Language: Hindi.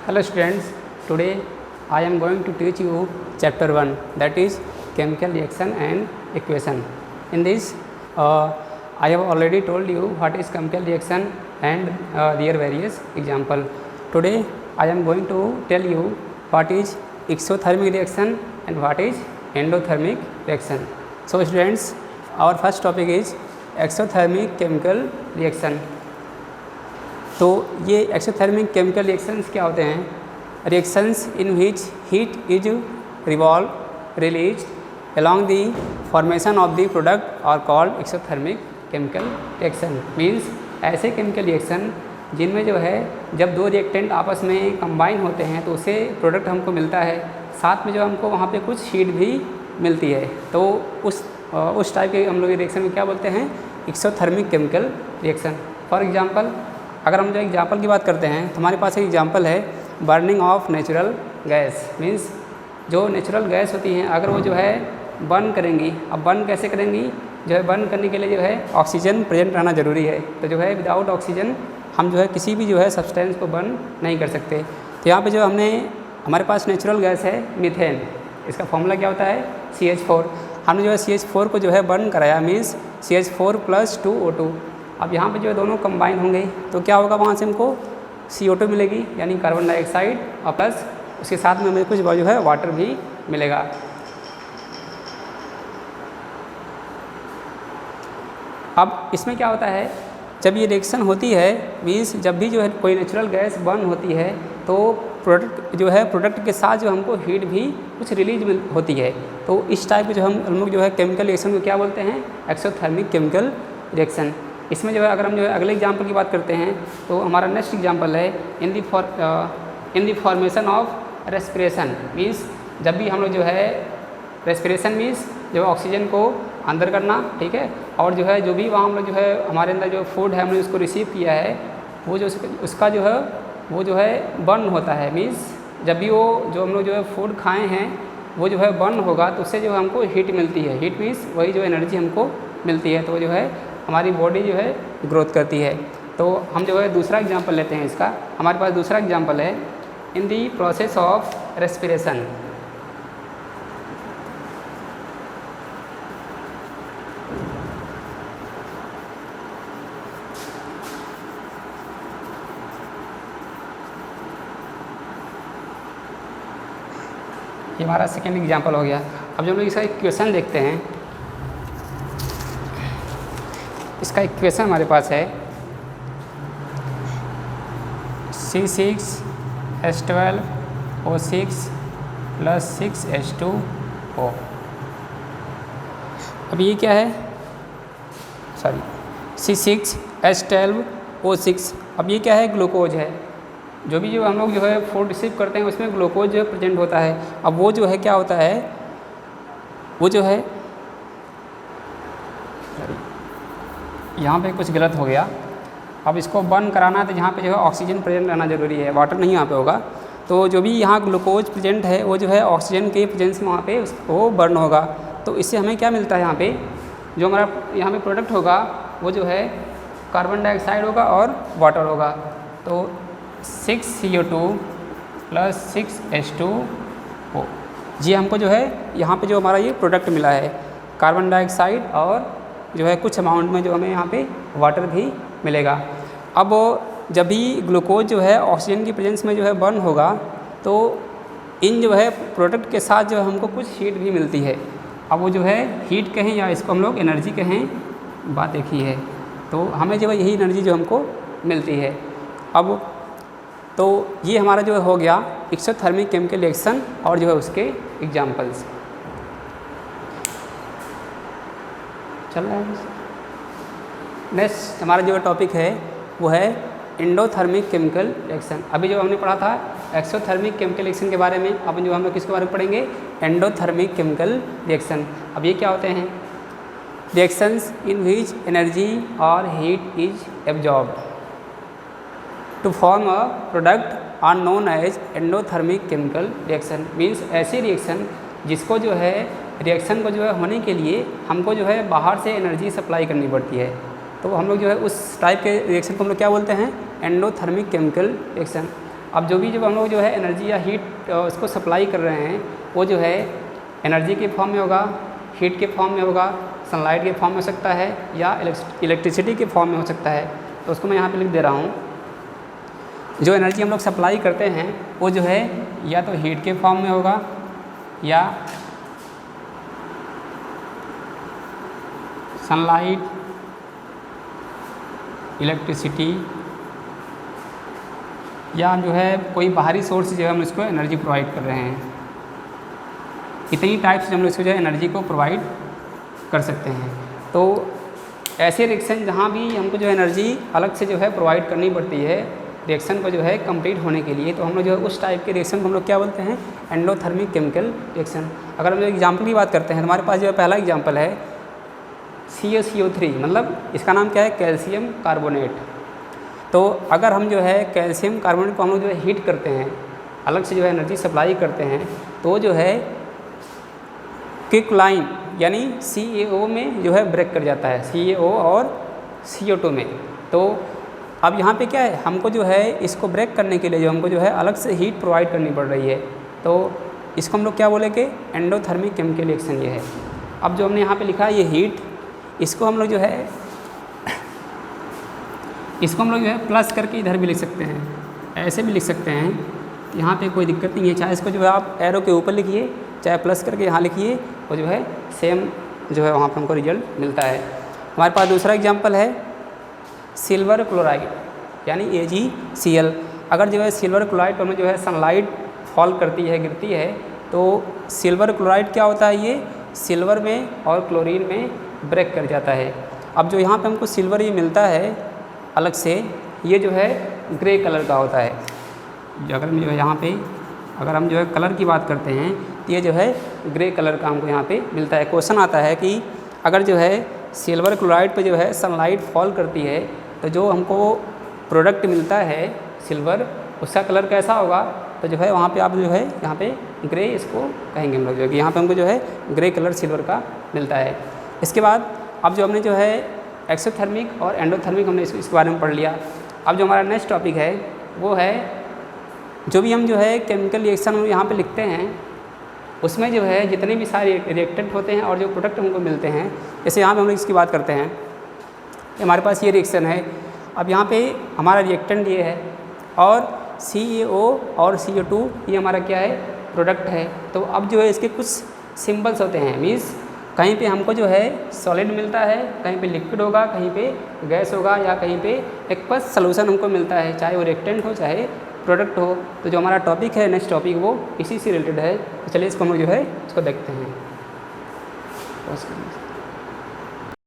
Hello students, today I am going to teach you chapter 1, that is chemical reaction and equation. In this I have already told you what is chemical reaction and their various example. Today I am going to tell you what is exothermic reaction and what is endothermic reaction. So students, our first topic is exothermic chemical reaction. तो ये एक्सोथर्मिक केमिकल रिएक्शंस क्या होते हैं? Reactions in which heat is release along the formation of the product are called exothermic chemical reaction. Means ऐसे केमिकल रिएक्शन जिनमें जो है जब दो रिएक्टेंट आपस में कंबाइन होते हैं तो उससे प्रोडक्ट हमको मिलता है, साथ में जो हमको वहाँ पे कुछ हीट भी मिलती है, तो उस टाइप के हम लोग रिएक्शन में क्या बोलते हैं? Exothermic chemical reaction. For example, अगर हम जो एग्जाम्पल की बात करते हैं तो हमारे पास एक एग्जाम्पल है burning of natural gas. Means जो नेचुरल गैस होती हैं अगर वो जो है बर्न करेंगी, अब बर्न कैसे करेंगी? जो है बर्न करने के लिए जो है ऑक्सीजन प्रेजेंट रहना ज़रूरी है. तो जो है विदाउट ऑक्सीजन हम जो है किसी भी जो है सब्सटेंस को बर्न नहीं कर सकते. तो यहाँ पे जो हमारे पास नेचुरल गैस है मीथेन, इसका फॉर्मूला क्या होता है? CH4. हमने जो है CH4 को जो है बर्न कराया, मीन्स CH4 + 2O2. अब यहाँ पे जो है दोनों कंबाइन होंगे तो क्या होगा? वहाँ से हमको CO2 मिलेगी यानी कार्बन डाइऑक्साइड, और प्लस उसके साथ में हमें कुछ जो है वाटर भी मिलेगा. अब इसमें क्या होता है, जब ये रिएक्शन होती है, मीन्स जब भी जो है कोई नेचुरल गैस बर्न होती है तो प्रोडक्ट के साथ जो हमको हीट भी कुछ रिलीज होती है. तो इस टाइप के जो हम लोग जो है केमिकल रिएक्शन को क्या बोलते हैं? Exothermic chemical reaction. इसमें जो है अगर हम जो है अगले एग्जाम्पल की बात करते हैं तो हमारा नेक्स्ट एग्जाम्पल है in the formation of respiration. Means जब भी हम लोग जो है रेस्पिरेशन मीन्स जो ऑक्सीजन को अंदर करना, ठीक है, और जो भी वहाँ हम लोग जो है हमारे अंदर जो फूड है हमने उसको रिसीव किया है वो जो उसका जो है वो जो है बर्न होता है. मीन्स जब भी वो जो हम लोग जो है फूड खाए हैं वो जो है बर्न होगा तो उससे जो है हमको हीट मिलती है. हीट मीन्स वही जो एनर्जी हमको मिलती है, तो जो है हमारी बॉडी जो है ग्रोथ करती है. तो हम जो है दूसरा एग्जांपल लेते हैं इसका. हमारे पास दूसरा एग्जांपल है in the process of respiration. ये हमारा सेकेंड एग्जांपल हो गया. अब जो हम लोग इसका इक्वेशन देखते हैं, इसका इक्वेशन हमारे पास है C6H12O6 + 6H2O. अब ये क्या है? Sorry, C6H12O6. अब ये क्या है? ग्लूकोज है. जो भी जो हम लोग जो है फूड रिसीव करते हैं उसमें ग्लूकोज जो है प्रेजेंट होता है. अब वो जो है क्या होता है, वो जो है यहाँ पे कुछ गलत हो गया. अब इसको बर्न कराना है तो यहाँ पे जो है ऑक्सीजन प्रेजेंट रहना ज़रूरी है, वाटर नहीं यहाँ पे होगा. तो जो भी यहाँ ग्लूकोज प्रेजेंट है वो जो है ऑक्सीजन के प्रेजेंस में वहाँ पे वो बर्न होगा. तो इससे हमें क्या मिलता है? यहाँ पे जो हमारा यहाँ पे प्रोडक्ट होगा वो जो है कार्बन डाइऑक्साइड होगा और वाटर होगा. तो 6CO2 + 6H2O, ये हमको जो है यहाँ पे जो हमारा ये प्रोडक्ट मिला है, कार्बन डाइऑक्साइड और जो है कुछ अमाउंट में जो हमें यहाँ पे वाटर भी मिलेगा. अब जब भी ग्लूकोज जो है ऑक्सीजन की प्रेजेंस में जो है बर्न होगा तो इन जो है प्रोडक्ट के साथ जो है हमको कुछ हीट भी मिलती है. अब वो जो है हीट कहें या इसको हम लोग एनर्जी कहें, बात एक ही है. तो हमें जो है यही एनर्जी जो हमको मिलती है. अब तो ये हमारा जो हो गया एक्सोथर्मिक केमिकल रिएक्शन और जो है उसके एग्जाम्पल्स. चल रहा है. नेक्स्ट हमारा जो टॉपिक है वो है एंडोथर्मिक केमिकल रिएक्शन. अभी जो हमने पढ़ा था एक्सोथर्मिक केमिकल रिएक्शन के बारे में, अब जो हम लोग किसके बारे में पढ़ेंगे? Endothermic chemical reaction. अब ये क्या होते हैं? रिएक्शंस इन विच एनर्जी और heat is absorbed to form a product are known as endothermic chemical reaction. Means ऐसी रिएक्शन जिसको जो है रिएक्शन को जो है होने के लिए हमको जो है बाहर से एनर्जी सप्लाई करनी पड़ती है. तो हम लोग जो है उस टाइप के रिएक्शन को हम लोग क्या बोलते हैं? Endothermic chemical reaction. अब जो भी जब हम लोग जो है एनर्जी या हीट उसको सप्लाई कर रहे हैं, वो जो है एनर्जी के फॉर्म में होगा, हीट के फॉर्म में होगा, सनलाइट के फॉर्म में हो सकता है, या इलेक्ट्रिसिटी के फॉर्म में हो सकता है। तो उसको मैं यहाँ पे लिख दे रहा हूँ। जो एनर्जी हम लोग सप्लाई करते हैं वो जो है या तो हीट के फॉर्म में होगा, या सनलाइट, इलेक्ट्रिसिटी, या जो है कोई बाहरी सोर्स जो है हम इसको एनर्जी प्रोवाइड कर रहे हैं। इतनी टाइप से हम लोग इसको जो है एनर्जी को प्रोवाइड कर सकते हैं। तो ऐसे रिएक्शन जहाँ भी हमको जो है एनर्जी अलग से जो है प्रोवाइड करनी पड़ती है रिएक्शन को जो है कंप्लीट होने के लिए, तो हम लोग जो है उस टाइप के रिएक्शन को हम लोग क्या बोलते हैं, एंडोथर्मिक केमिकल रिएक्शन। अगर हम एग्जाम्पल की बात करते हैं, हमारे पास जो है पहला एग्जाम्पल है CaCO3, मतलब इसका नाम क्या है, कैल्शियम कार्बोनेट। तो अगर हम जो है कैल्शियम कार्बोनेट को हम लोग जो है हीट करते हैं, अलग से जो है एनर्जी सप्लाई करते हैं, तो जो है क्विकलाइन यानी CaO में जो है ब्रेक कर जाता है, CaO और CO2 में। तो अब यहाँ पे क्या है, हमको जो है इसको ब्रेक करने के लिए जो हमको जो है अलग से हीट प्रोवाइड करनी पड़ रही है। तो इसको हम लोग क्या बोलेंगे, एंडोथर्मिक केमिकल रिएक्शन ये है। अब जो हमने यहाँ पे लिखा है ये हीट, इसको हम लोग जो है प्लस करके इधर भी लिख सकते हैं, ऐसे भी लिख सकते हैं, यहाँ पे कोई दिक्कत नहीं है। चाहे इसको जो है आप एरो के ऊपर लिखिए, चाहे प्लस करके यहाँ लिखिए, वो जो है सेम जो है वहाँ पर हमको रिजल्ट मिलता है। हमारे पास दूसरा एग्जाम्पल है सिल्वर क्लोराइड यानी AgCl। अगर जो है सिल्वर क्लोराइड पर हमें जो है सनलाइट फॉल करती है, गिरती है, तो सिल्वर क्लोराइड क्या होता है, ये सिल्वर में और क्लोरीन में ब्रेक कर जाता है। अब जो यहाँ पे हमको सिल्वर ये मिलता है अलग से, ये जो है ग्रे कलर का होता है। अगर जो है यहाँ पे अगर हम जो है कलर की बात करते हैं, तो ये जो है ग्रे कलर का हमको यहाँ पे मिलता है। क्वेश्चन आता है कि अगर जो है सिल्वर क्लोराइड पे जो है सनलाइट फॉल करती है, तो जो हमको प्रोडक्ट मिलता है सिल्वर, उसका कलर कैसा होगा, तो जो है वहाँ पे आप जो है यहाँ पे ग्रे इसको कहेंगे हम लोग, जो कि यहाँ पे हमको जो है ग्रे कलर सिल्वर का मिलता है। इसके बाद अब जो हमने जो है एक्सोथर्मिक और एंडोथर्मिक हमने इसके बारे में पढ़ लिया। अब जो हमारा नेक्स्ट टॉपिक है वो है जो भी हम जो है केमिकल रिएक्शन यहाँ पे लिखते हैं, उसमें जो है जितने भी सारे रिएक्टेंट होते हैं और जो प्रोडक्ट हमको मिलते हैं, जैसे यहाँ पे हम लोग इसकी बात करते हैं, हमारे पास ये रिएक्शन है। अब यहाँ पे हमारा रिएक्टेंट ये है और CaO और CO2 ये हमारा क्या है, प्रोडक्ट है। तो अब जो है इसके कुछ सिंबल्स होते हैं, मीन्स कहीं पे हमको जो है सॉलिड मिलता है, कहीं पे लिक्विड होगा, कहीं पे गैस होगा, या कहीं पे एक बस सॉल्यूशन हमको मिलता है, चाहे वो रिएक्टेंट हो चाहे प्रोडक्ट हो। तो जो हमारा टॉपिक है नेक्स्ट टॉपिक वो इसी से रिलेटेड है। तो चलिए इसको हम जो है इसको देखते हैं।